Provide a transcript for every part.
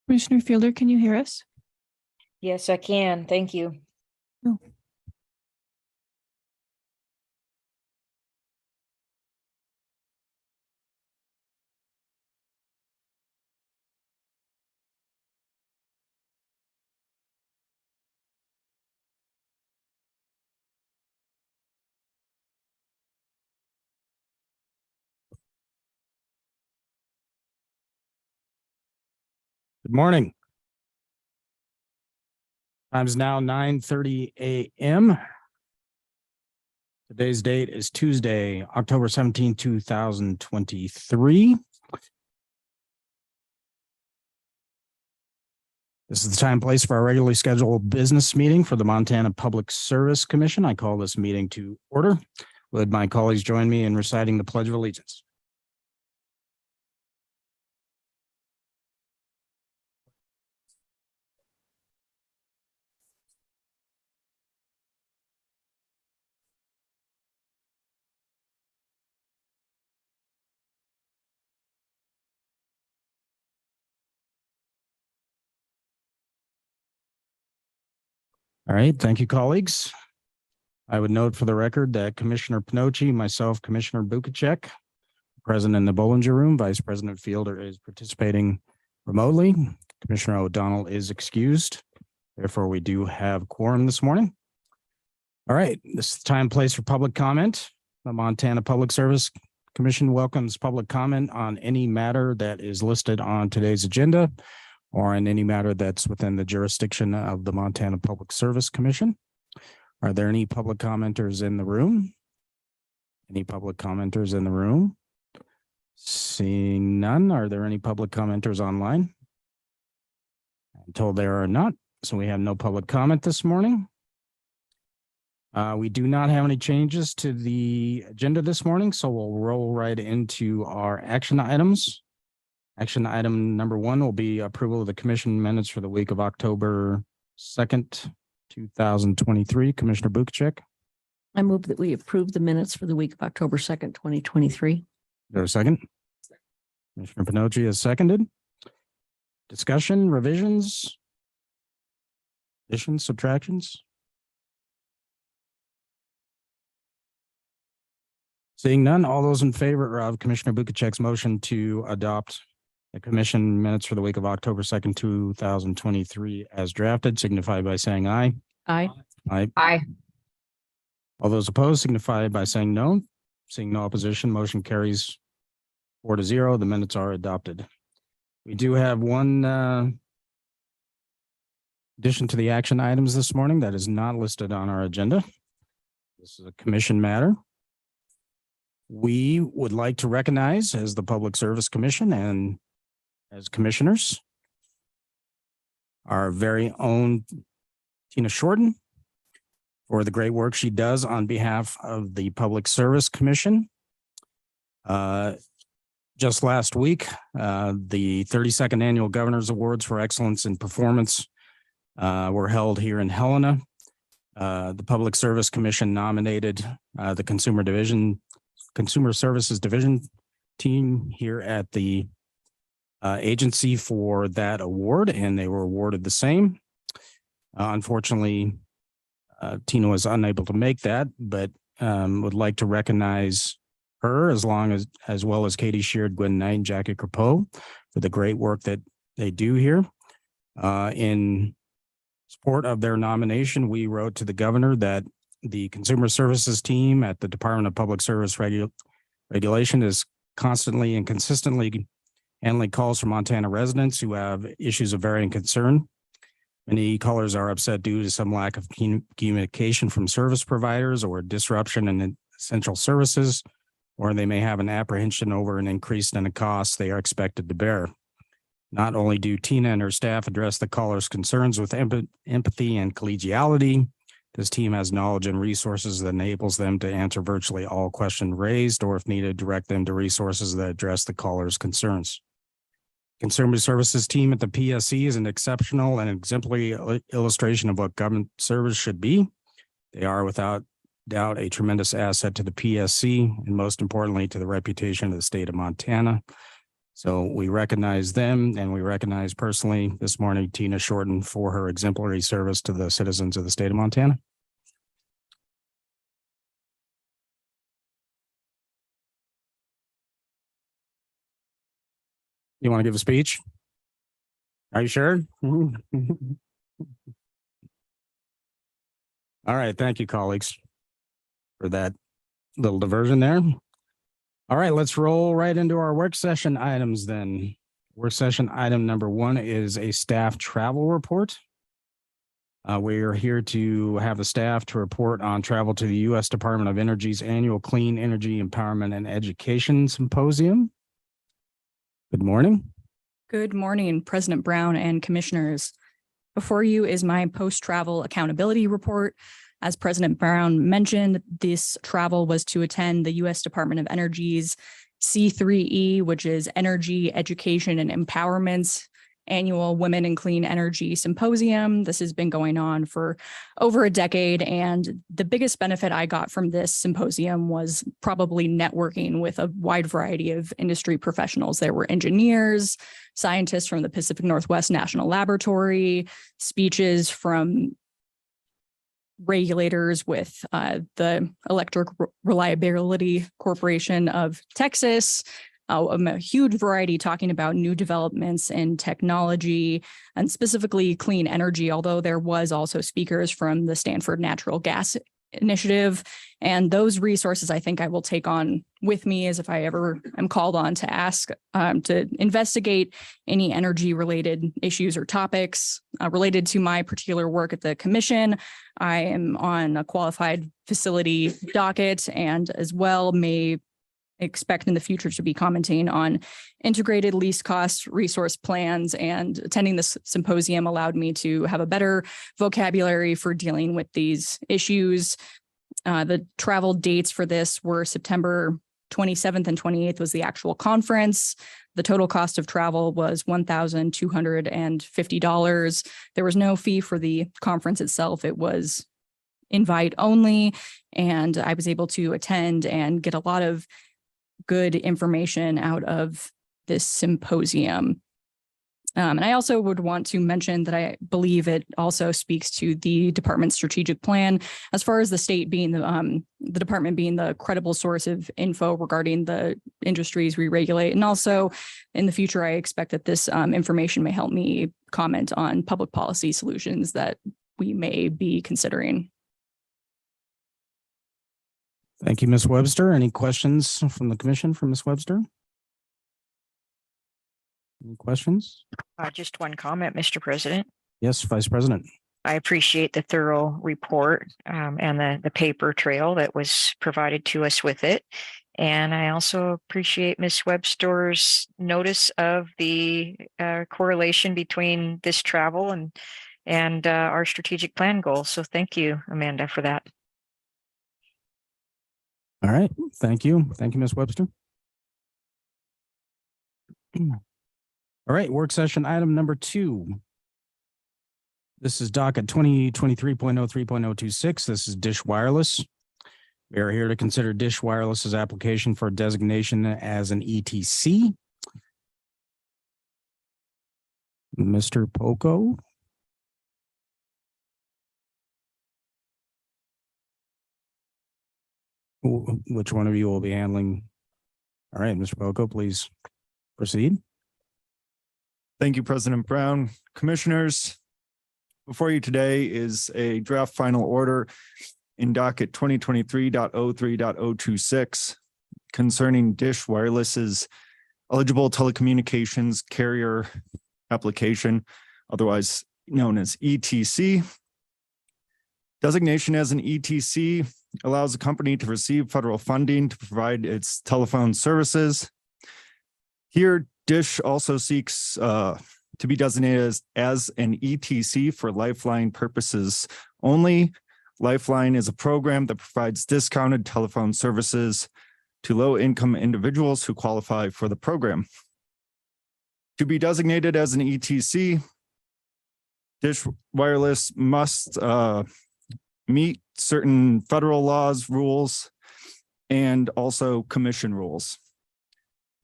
Commissioner Fielder, can you hear us? Yes, I can. Thank you. No. Good morning. Time is now 9:30 a.m. Today's date is Tuesday, October 17, 2023. This is the time and place for our regularly scheduled business meeting for the Montana Public Service Commission. I call this meeting to order. Would my colleagues join me in reciting the Pledge of Allegiance? All right, thank you, colleagues. I would note for the record that Commissioner Pinocci, myself, Commissioner Bukacek, President in the Bollinger Room, Vice President Fielder is participating remotely. Commissioner O'Donnell is excused. Therefore, we do have quorum this morning. All right, this is the time and place for public comment. The Montana Public Service Commission welcomes public comment on any matter that is listed on today's agenda or on any matter that's within the jurisdiction of the Montana Public Service Commission. Are there any public commenters in the room? Any public commenters in the room? Seeing none, are there any public commenters online? I'm told there are not, so we have no public comment this morning. We do not have any changes to the agenda this morning, so we'll roll right into our action items. Action item number 1 will be approval of the commission minutes for the week of October 2nd, 2023. Commissioner Bukacek. I move that we approve the minutes for the week of October 2nd, 2023. Is there a second? Commissioner Pinocci has seconded. Discussion, revisions, additions, subtractions? Seeing none, all those in favor of Commissioner Bukacek's motion to adopt the commission minutes for the week of October 2nd, 2023 as drafted, signify by saying aye. Aye. Aye. Aye. All those opposed signify by saying no. Seeing no opposition, motion carries 4-0. The minutes are adopted. We do have one addition to the action items this morning that is not listed on our agenda. This is a commission matter. We would like to recognize as the Public Service Commission and as commissioners our very own Tina Shorten for the great work she does on behalf of the Public Service Commission. Just last week, the 32nd Annual Governor's Awards for Excellence in Performance were held here in Helena. The Public Service Commission nominated the Consumer Services Division team here at the agency for that award, and they were awarded the same. Unfortunately, Tina was unable to make that, but would like to recognize her as well as Katie Sheard, Gwen Knight, and Jackie Crepeau for the great work that they do here. In support of their nomination, we wrote to the governor that the consumer services team at the Department of Public Service Regulation is constantly and consistently handling calls from Montana residents who have issues of varying concern. Many callers are upset due to some lack of communication from service providers or disruption in essential services, or they may have an apprehension over an increase in the costs they are expected to bear. Not only do Tina and her staff address the caller's concerns with empathy and collegiality, this team has knowledge and resources that enables them to answer virtually all questions raised, or if needed, direct them to resources that address the caller's concerns. Consumer Services team at the PSC is an exceptional and exemplary illustration of what government service should be. They are without doubt a tremendous asset to the PSC and most importantly to the reputation of the state of Montana. So we recognize them, and we recognize personally this morning Tina Shorten for her exemplary service to the citizens of the state of Montana. You want to give a speech? Are you sure? All right. Thank you, colleagues, for that little diversion there. All right, let's roll right into our work session items then. Work session item number 1 is a staff travel report. We are here to have the staff to report on travel to the U.S. Department of Energy's annual Clean Energy Empowerment and Education Symposium. Good morning. Good morning, President Brown and Commissioners. Before you is my post-travel accountability report. As President Brown mentioned, this travel was to attend the U.S. Department of Energy's C3E, which is Energy, Education, and Empowerment's annual Women in Clean Energy Symposium. This has been going on for over a decade, and the biggest benefit I got from this symposium was probably networking with a wide variety of industry professionals. There were engineers, scientists from the Pacific Northwest National Laboratory, speeches from regulators with the Electric Reliability Corporation of Texas, a huge variety talking about new developments in technology and specifically clean energy, although there was also speakers from the Stanford Natural Gas Initiative. And those resources, I think I will take on with me as if I ever am called on to ask to investigate any energy related issues or topics related to my particular work at the commission. I am on a qualified facility docket and as well may expect in the future to be commenting on integrated least cost resource plans, and attending this symposium allowed me to have a better vocabulary for dealing with these issues. The travel dates for this were September 27th and 28th was the actual conference. The total cost of travel was $1,250. There was no fee for the conference itself. It was invite only, and I was able to attend and get a lot of good information out of this symposium. And I also would want to mention that I believe it also speaks to the department's strategic plan, as far as the state being the department being the credible source of info regarding the industries we regulate. And also in the future, I expect that this information may help me comment on public policy solutions that we may be considering. Thank you, Ms. Webster. Any questions from the commission for Ms. Webster? Any questions? Just one comment, Mr. President. Yes, Vice President. I appreciate the thorough report and the paper trail that was provided to us with it. And I also appreciate Ms. Webster's notice of the correlation between this travel and our strategic plan goals. So thank you, Amanda, for that. All right. Thank you. Thank you, Ms. Webster. All right. Work session item number 2. This is docket 2023.03.026. This is Dish Wireless. We are here to consider Dish Wireless's application for designation as an ETC. Mr. Poco. Which one of you will be handling? All right, Mr. Poco, please proceed. Thank you, President Brown. Commissioners, before you today is a draft final order in docket 2023.03.026 concerning Dish Wireless's eligible telecommunications carrier application, otherwise known as ETC. Designation as an ETC allows a company to receive federal funding to provide its telephone services. Here, Dish also seeks to be designated as an ETC for Lifeline purposes only. Lifeline is a program that provides discounted telephone services to low-income individuals who qualify for the program. To be designated as an ETC, Dish Wireless must meet certain federal laws, rules, and also commission rules.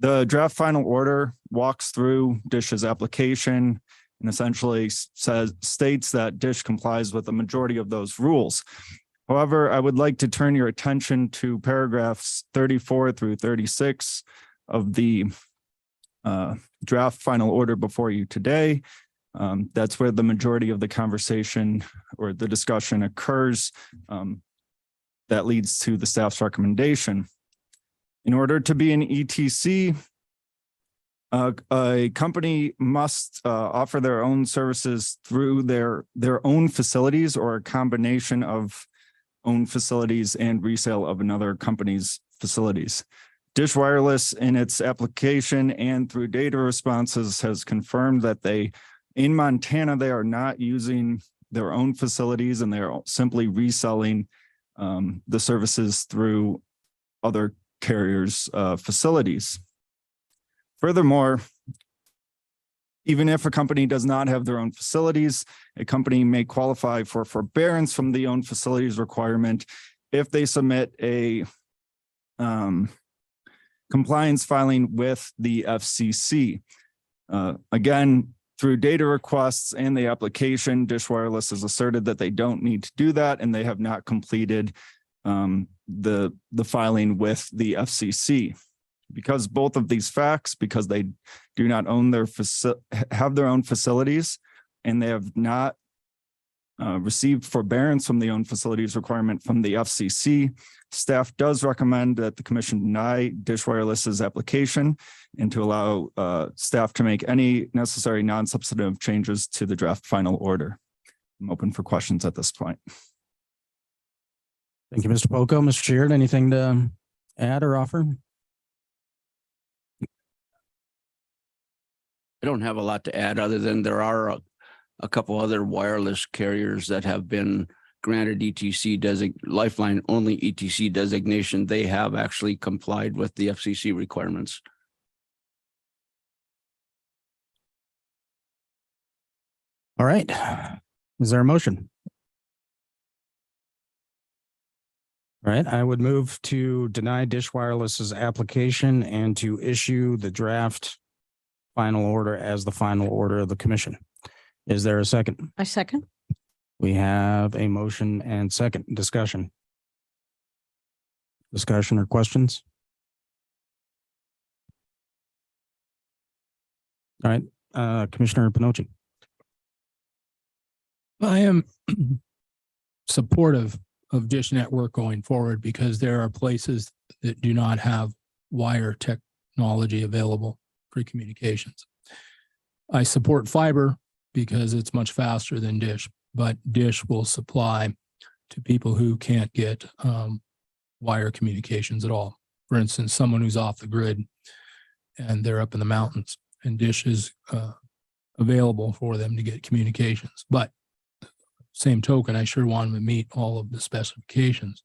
The draft final order walks through Dish's application and essentially states that Dish complies with the majority of those rules. However, I would like to turn your attention to paragraphs 34 through 36 of the draft final order before you today. That's where the majority of the conversation or the discussion occurs. That leads to the staff's recommendation. In order to be an ETC, a company must offer their own services through their own facilities or a combination of own facilities and resale of another company's facilities. Dish Wireless in its application and through data responses has confirmed that in Montana, they are not using their own facilities and they're simply reselling the services through other carriers' facilities. Furthermore, even if a company does not have their own facilities, a company may qualify for forbearance from the own facilities requirement if they submit a compliance filing with the FCC. Again, through data requests and the application, Dish Wireless has asserted that they don't need to do that and they have not completed the filing with the FCC. Because both of these facts, because they do not own have their own facilities and they have not received forbearance from the own facilities requirement from the FCC, staff does recommend that the commission deny Dish Wireless's application and to allow staff to make any necessary non-substantive changes to the draft final order. I'm open for questions at this point. Thank you, Mr. Poco. Mr. Sheard, anything to add or offer? I don't have a lot to add other than there are a couple other wireless carriers that have been granted ETC Lifeline only ETC designation. They have actually complied with the FCC requirements. All right. Is there a motion? All right, I would move to deny Dish Wireless's application and to issue the draft final order as the final order of the commission. Is there a second? I second. We have a motion and second. Discussion. Discussion or questions? All right, Commissioner Pinocci. I am supportive of Dish Network going forward because there are places that do not have wire technology available for communications. I support fiber because it's much faster than Dish, but Dish will supply to people who can't get wire communications at all. For instance, someone who's off the grid and they're up in the mountains and Dish is available for them to get communications. But same token, I sure want them to meet all of the specifications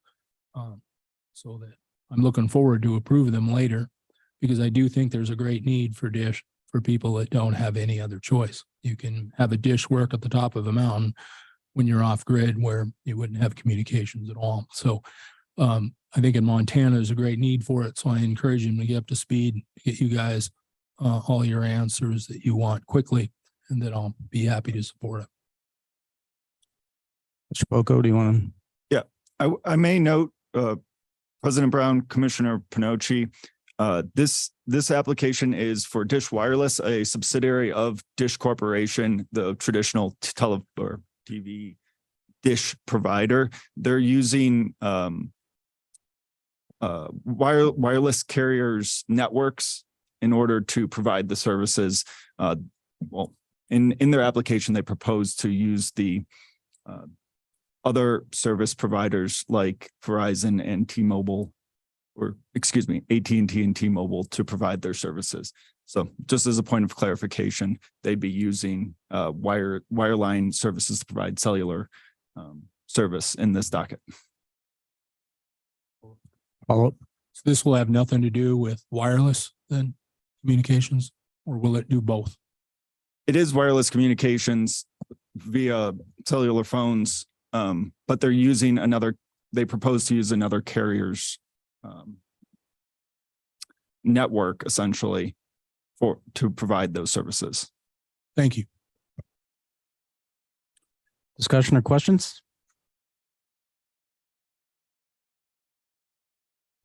so that I'm looking forward to approve them later because I do think there's a great need for Dish for people that don't have any other choice. You can have a Dish work at the top of a mountain when you're off grid where you wouldn't have communications at all. So I think in Montana there's a great need for it. So I encourage them to get up to speed, get you guys all your answers that you want quickly, and then I'll be happy to support it. Mr. Poco, do you want to? Yeah, I may note, President Brown, Commissioner Pinocci, this application is for Dish Wireless, a subsidiary of Dish Corporation, the traditional TV dish provider. They're using wireless carriers networks in order to provide the services. Well, in their application, they propose to use the other service providers like Verizon and T-Mobile, or excuse me, AT&T and T-Mobile to provide their services. So just as a point of clarification, they'd be using wireline services to provide cellular service in this docket. Follow up. So this will have nothing to do with wireless then communications, or will it do both? It is wireless communications via cellular phones, but they're using they propose to use another carrier's network essentially to provide those services. Thank you. Discussion or questions?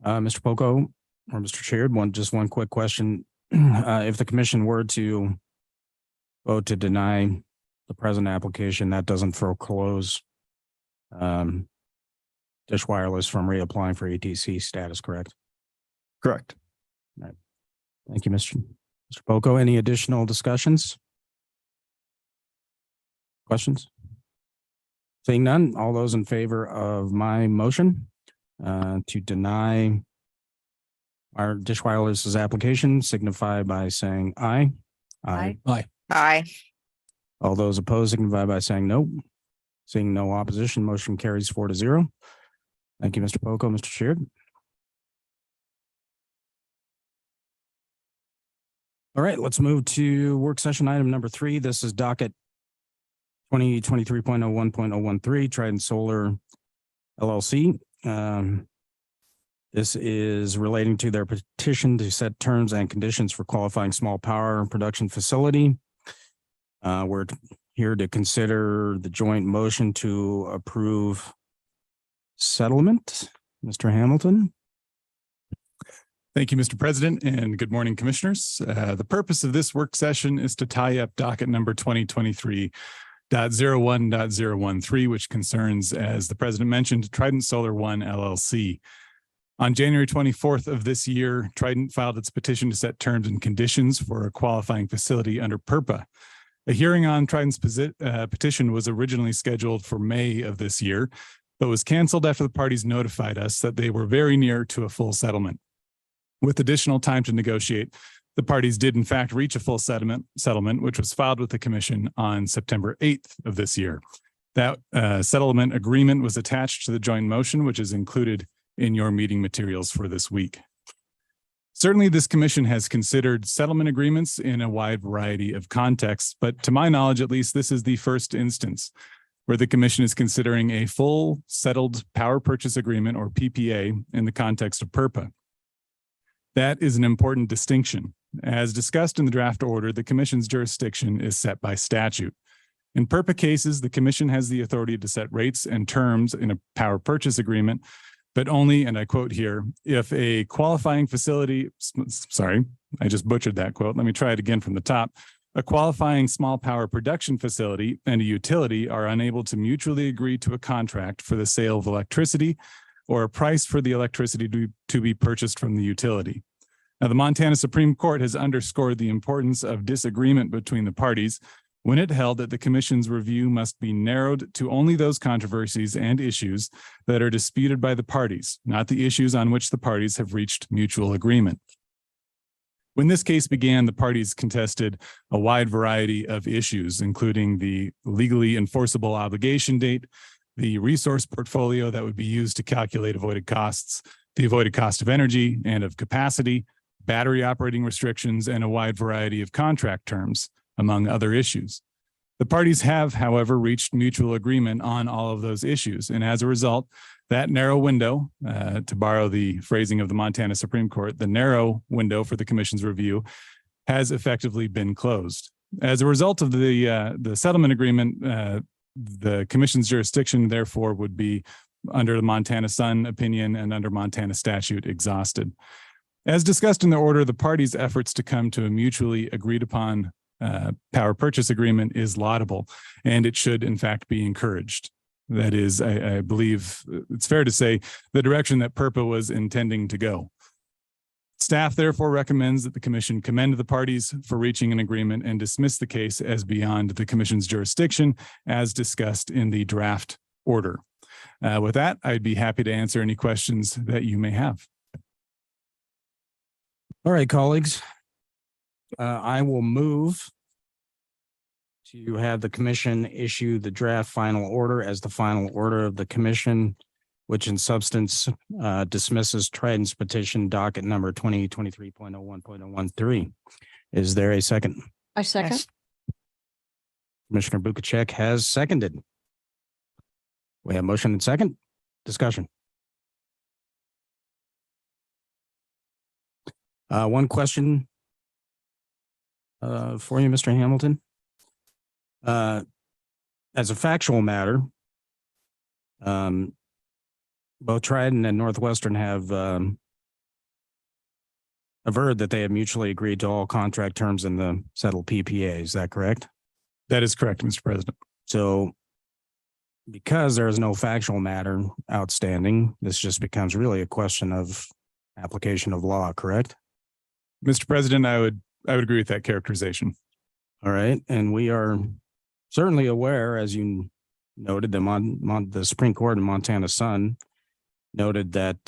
Mr. Poco or Mr. Chair, just one quick question. If the commission were to vote to deny the present application, that doesn't foreclose Dish Wireless from reapplying for ATC status, correct? Correct. Thank you, Mr. Poco. Any additional discussions? Questions? Seeing none, all those in favor of my motion to deny our Dish Wireless's application signify by saying aye. Aye. Aye. All those opposed signify by saying no. Seeing no opposition, motion carries 4-0. Thank you, Mr. Poco, Mr. Sheard. All right, let's move to work session item number 3. This is docket 2023.01.013, Trident Solar LLC. This is relating to their petition to set terms and conditions for qualifying small power production facility. We're here to consider the joint motion to approve settlement. Mr. Hamilton. Thank you, Mr. President, and good morning, commissioners. The purpose of this work session is to tie up docket number 2023.01.013, which concerns, as the president mentioned, Trident Solar One LLC. On January 24th of this year, Trident filed its petition to set terms and conditions for a qualifying facility under PURPA. A hearing on Trident's petition was originally scheduled for May of this year, but was canceled after the parties notified us that they were very near to a full settlement. With additional time to negotiate, the parties did in fact reach a full settlement, which was filed with the commission on September 8th of this year. That settlement agreement was attached to the joint motion, which is included in your meeting materials for this week. Certainly, this commission has considered settlement agreements in a wide variety of contexts, but to my knowledge, at least, this is the first instance where the commission is considering a full settled power purchase agreement, or PPA, in the context of PURPA. That is an important distinction. As discussed in the draft order, the commission's jurisdiction is set by statute. In PURPA cases, the commission has the authority to set rates and terms in a power purchase agreement, but only, and I quote here, if a qualifying facility, sorry, I just butchered that quote. Let me try it again from the top. A qualifying small power production facility and a utility are unable to mutually agree to a contract for the sale of electricity or a price for the electricity to be purchased from the utility. Now, the Montana Supreme Court has underscored the importance of disagreement between the parties when it held that the commission's review must be narrowed to only those controversies and issues that are disputed by the parties, not the issues on which the parties have reached mutual agreement. When this case began, the parties contested a wide variety of issues, including the legally enforceable obligation date, the resource portfolio that would be used to calculate avoided costs, the avoided cost of energy and of capacity, battery operating restrictions, and a wide variety of contract terms, among other issues. The parties have, however, reached mutual agreement on all of those issues. And as a result, that narrow window, to borrow the phrasing of the Montana Supreme Court, the narrow window for the commission's review has effectively been closed. As a result of the settlement agreement, the commission's jurisdiction, therefore, would be, under the Montana Sun opinion and under Montana statute, exhausted. As discussed in the order, the parties' efforts to come to a mutually agreed upon power purchase agreement is laudable, and it should in fact be encouraged. That is, I believe it's fair to say, the direction that PURPA was intending to go. Staff therefore recommends that the commission commend the parties for reaching an agreement and dismiss the case as beyond the commission's jurisdiction, as discussed in the draft order. With that, I'd be happy to answer any questions that you may have. All right, colleagues. I will move to have the commission issue the draft final order as the final order of the commission, which in substance dismisses Trident's petition docket number 2023.01.013. Is there a second? I second. Yes. Commissioner Bukacek has seconded. We have motion and second. Discussion. One question for you, Mr. Hamilton. As a factual matter, both Trident and Northwestern have averred that they have mutually agreed to all contract terms in the settled PPA. Is that correct? That is correct, Mr. President. So because there is no factual matter outstanding, this just becomes really a question of application of law, correct? Mr. President, I would agree with that characterization. All right. And we are certainly aware, as you noted, the Supreme Court in Montana Sun noted that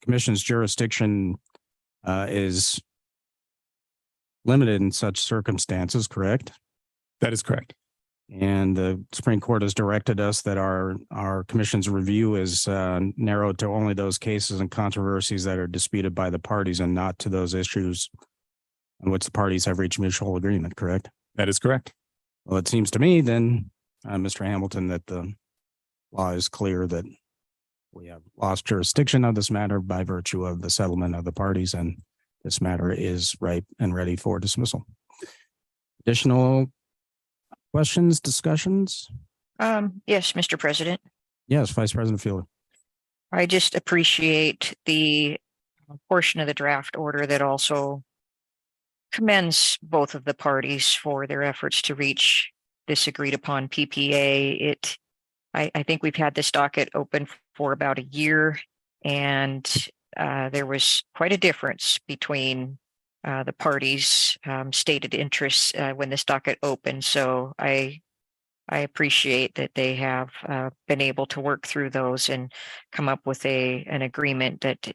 commission's jurisdiction is limited in such circumstances, correct? That is correct. And the Supreme Court has directed us that our commission's review is narrowed to only those cases and controversies that are disputed by the parties and not to those issues in which the parties have reached mutual agreement, correct? That is correct. Well, it seems to me then, Mr. Hamilton, that the law is clear that we have lost jurisdiction of this matter by virtue of the settlement of the parties, and this matter is ripe and ready for dismissal. Additional questions, discussions? Yes, Mr. President. Yes, Vice President Fielder. I just appreciate the portion of the draft order that also commends both of the parties for their efforts to reach this agreed upon PPA. I think we've had this docket open for about a year, and there was quite a difference between the parties' stated interests when this docket opened. So I appreciate that they have been able to work through those and come up with an agreement that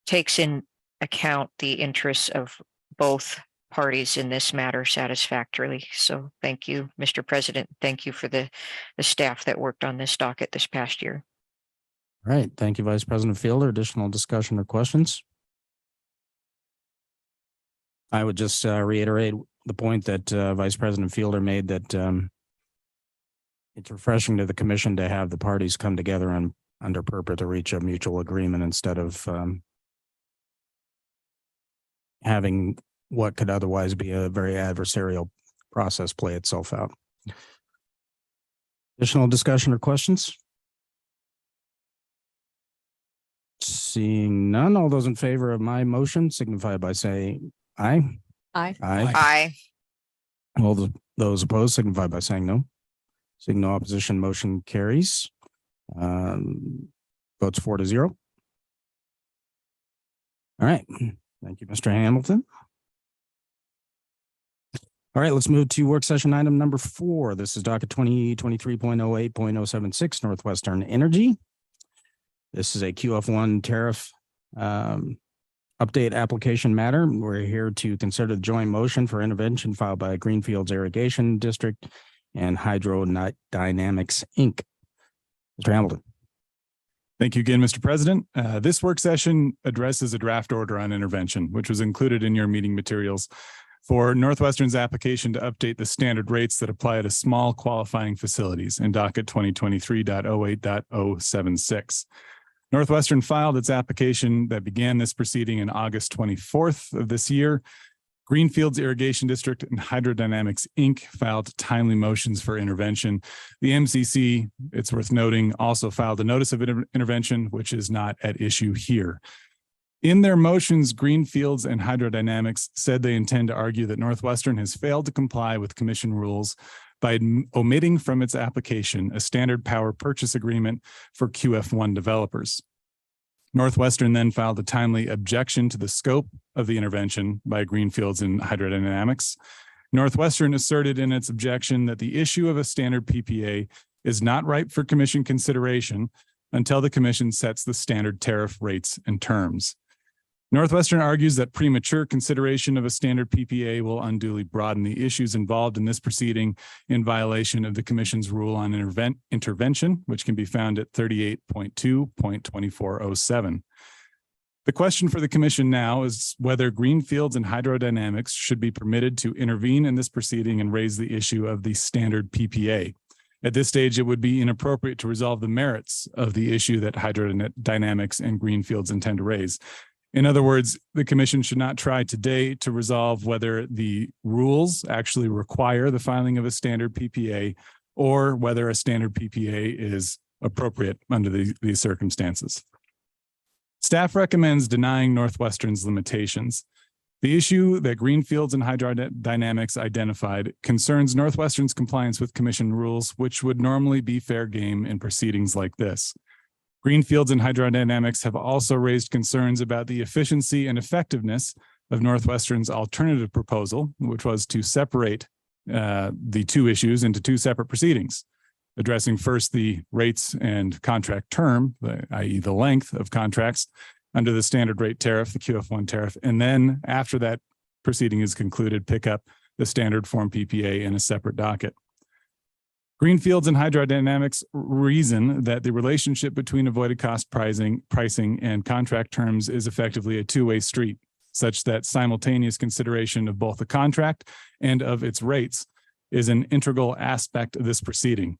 takes in account the interests of both parties in this matter satisfactorily. So thank you, Mr. President. Thank you for the staff that worked on this docket this past year. All right. Thank you, Vice President Fielder. Additional discussion or questions? I would just reiterate the point that Vice President Fielder made, that it's refreshing to the commission to have the parties come together and under purpose to reach a mutual agreement instead of having what could otherwise be a very adversarial process play itself out. Additional discussion or questions? Seeing none, all those in favor of my motion signify by saying aye. Aye. Aye. All those opposed signify by saying no. Seeing no opposition, motion carries. Votes 4-0. All right. Thank you, Mr. Hamilton. All right, let's move to work session item number 4. This is docket 2023.08.076 Northwestern Energy. This is a QF1 tariff update application matter. We're here to consider the joint motion for intervention filed by Greenfields Irrigation District and Hydrodynamics Inc. Mr. Hamilton. Thank you again, Mr. President. This work session addresses a draft order on intervention, which was included in your meeting materials for Northwestern's application to update the standard rates that apply to small qualifying facilities in docket 2023.08.076. Northwestern filed its application that began this proceeding in August 24th of this year. Greenfields Irrigation District and Hydrodynamics Inc. filed timely motions for intervention. The MCC, it's worth noting, also filed a notice of intervention, which is not at issue here. In their motions, Greenfields and Hydrodynamics said they intend to argue that Northwestern has failed to comply with commission rules by omitting from its application a standard power purchase agreement for QF1 developers. Northwestern then filed a timely objection to the scope of the intervention by Greenfields and Hydrodynamics. Northwestern asserted in its objection that the issue of a standard PPA is not ripe for commission consideration until the commission sets the standard tariff rates and terms. Northwestern argues that premature consideration of a standard PPA will unduly broaden the issues involved in this proceeding in violation of the Commission's rule on intervention, which can be found at 38.2.2407. The question for the Commission now is whether Greenfields and Hydrodynamics should be permitted to intervene in this proceeding and raise the issue of the standard PPA. At this stage, it would be inappropriate to resolve the merits of the issue that Hydrodynamics and Greenfields intend to raise. In other words, the commission should not try today to resolve whether the rules actually require the filing of a standard PPA or whether a standard PPA is appropriate under these circumstances. Staff recommends denying Northwestern's limitations. The issue that Greenfields and Hydrodynamics identified concerns Northwestern's compliance with commission rules, which would normally be fair game in proceedings like this. Greenfields and Hydrodynamics have also raised concerns about the efficiency and effectiveness of Northwestern's alternative proposal, which was to separate the two issues into two separate proceedings, addressing first the rates and contract term, i.e. the length of contracts under the standard rate tariff, the QF1 tariff, and then after that proceeding is concluded, pick up the standard form PPA in a separate docket. Greenfields and Hydrodynamics reason that the relationship between avoided cost pricing and contract terms is effectively a two-way street, such that simultaneous consideration of both the contract and of its rates is an integral aspect of this proceeding.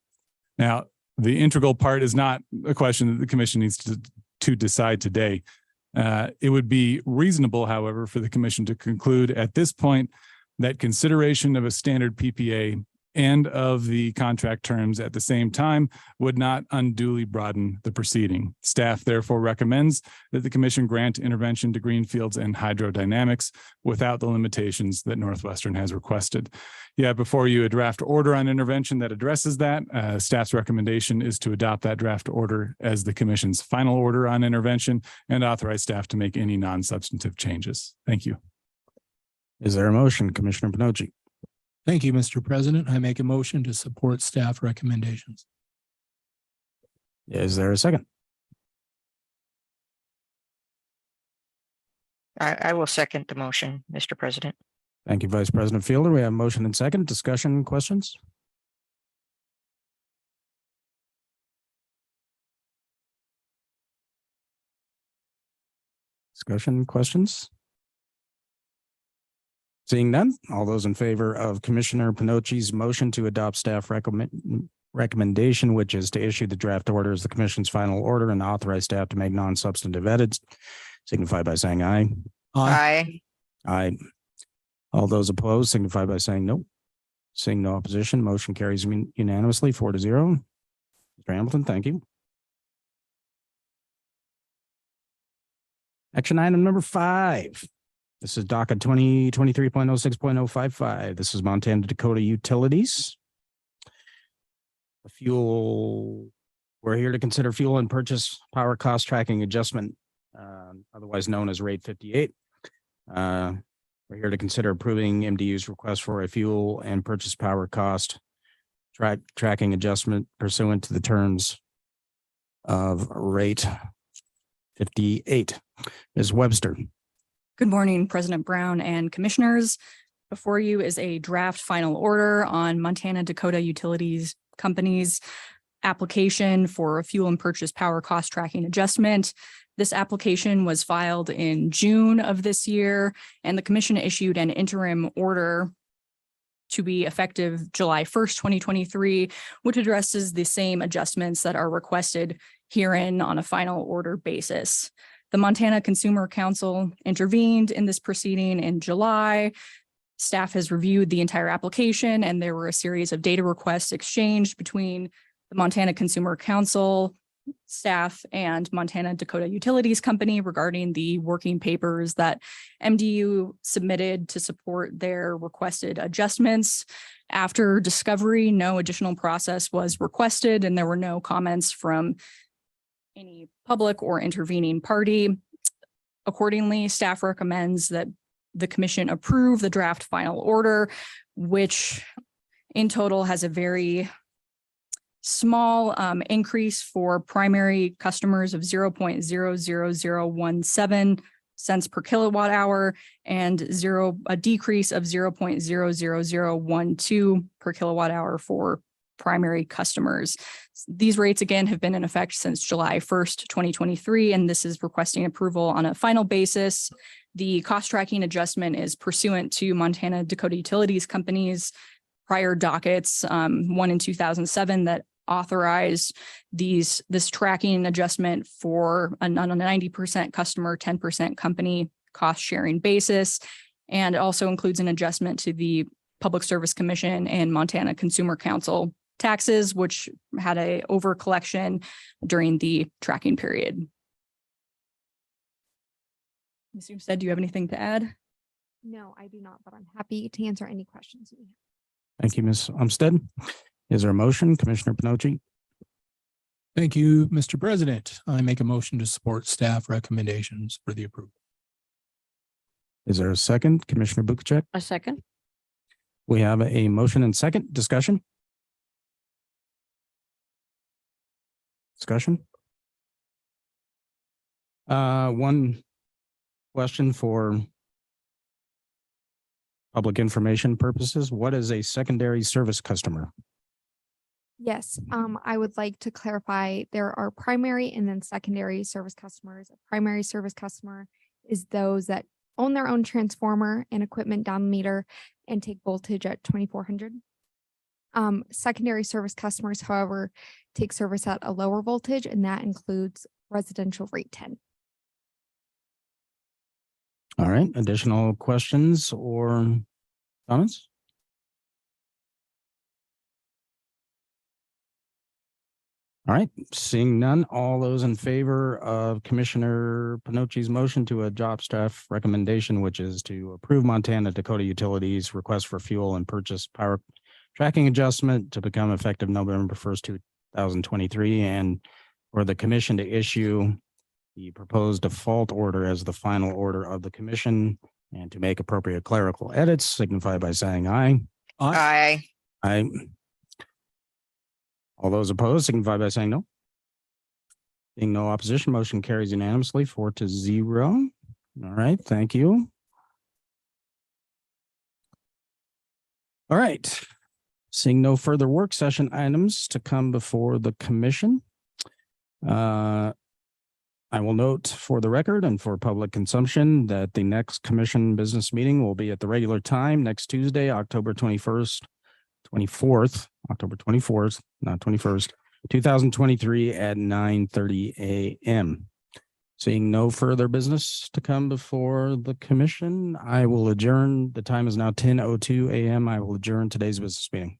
Now, the integral part is not a question that the commission needs to decide today. It would be reasonable, however, for the commission to conclude at this point that consideration of a standard PPA and of the contract terms at the same time would not unduly broaden the proceeding. Staff therefore recommends that the commission grant intervention to Greenfields and Hydrodynamics without the limitations that Northwestern has requested. Yeah, before you a draft order on intervention that addresses that. Staff's recommendation is to adopt that draft order as the commission's final order on intervention and authorize staff to make any non-substantive changes. Thank you. Is there a motion, Commissioner Pinocci? Thank you, Mr. President. I make a motion to support staff recommendations. Is there a second? I will second the motion, Mr. President. Thank you, Vice President Fielder. We have motion and second. Discussion, questions? Discussion, questions? Seeing none, all those in favor of Commissioner Pinocci's motion to adopt staff recommendation, which is to issue the draft order as the commission's final order and authorize staff to make non-substantive edits, signify by saying aye. Aye. Aye. All those opposed signify by saying no. Seeing no opposition, motion carries unanimously 4-0. Mr. Hamilton, thank you. Action item number 5. This is docket 2023.06.055. This is Montana Dakota Utilities. We're here to consider fuel and purchase power cost tracking adjustment, otherwise known as rate 58. We're here to consider approving MDU's request for a fuel and purchase power cost tracking adjustment pursuant to the terms of rate 58. Ms. Webster. Good morning, President Brown and commissioners. Before you is a draft final order on Montana Dakota Utilities Company's application for a fuel and purchase power cost tracking adjustment. This application was filed in June of this year, and the commission issued an interim order to be effective July 1st, 2023, which addresses the same adjustments that are requested herein on a final order basis. The Montana Consumer Council intervened in this proceeding in July. Staff has reviewed the entire application, and there were a series of data requests exchanged between the Montana Consumer Council staff and Montana Dakota Utilities Company regarding the working papers that MDU submitted to support their requested adjustments. After discovery, no additional process was requested, and there were no comments from any public or intervening party. Accordingly, staff recommends that the commission approve the draft final order, which in total has a very small increase for primary customers of 0.00017 cents per kilowatt hour and a decrease of 0.00012 per kilowatt hour for primary customers. These rates again have been in effect since July 1st, 2023, and this is requesting approval on a final basis. The cost tracking adjustment is pursuant to Montana Dakota Utilities Company's prior dockets, one in 2007 that authorize this tracking adjustment for on a 90% customer, 10% company cost sharing basis. And it also includes an adjustment to the Public Service Commission and Montana Consumer Council taxes, which had a over collection during the tracking period. Ms. Umstead, do you have anything to add? No, I do not, but I'm happy to answer any questions you have. Thank you, Ms. Umstead. Is there a motion, Commissioner Pinochi? Thank you, Mr. President. I make a motion to support staff recommendations for the approval. Is there a second, Commissioner Bukacek? A second. We have a motion and second discussion. Discussion. One question for public information purposes. What is a secondary service customer? Yes, I would like to clarify, there are primary and then secondary service customers. A primary service customer is those that own their own transformer and equipment down the meter and take voltage at 2400. Secondary service customers, however, take service at a lower voltage, and that includes residential rate 10. All right, additional questions or comments? All right, seeing none, all those in favor of Commissioner Pinochi's motion to adopt staff recommendation, which is to approve Montana Dakota Utilities request for fuel and purchase power tracking adjustment to become effective November 1st, 2023, and for the commission to issue the proposed default order as the final order of the commission and to make appropriate clerical edits, signify by saying aye. Aye. Aye. All those opposed, signify by saying no. Being no opposition, motion carries unanimously 4-0. All right, thank you. All right. Seeing no further work session items to come before the commission. I will note for the record and for public consumption that the next commission business meeting will be at the regular time next Tuesday, October 24th, not 21st, 2023 at 9:30 a.m. Seeing no further business to come before the commission, I will adjourn. The time is now 10:02 a.m. I will adjourn today's business meeting.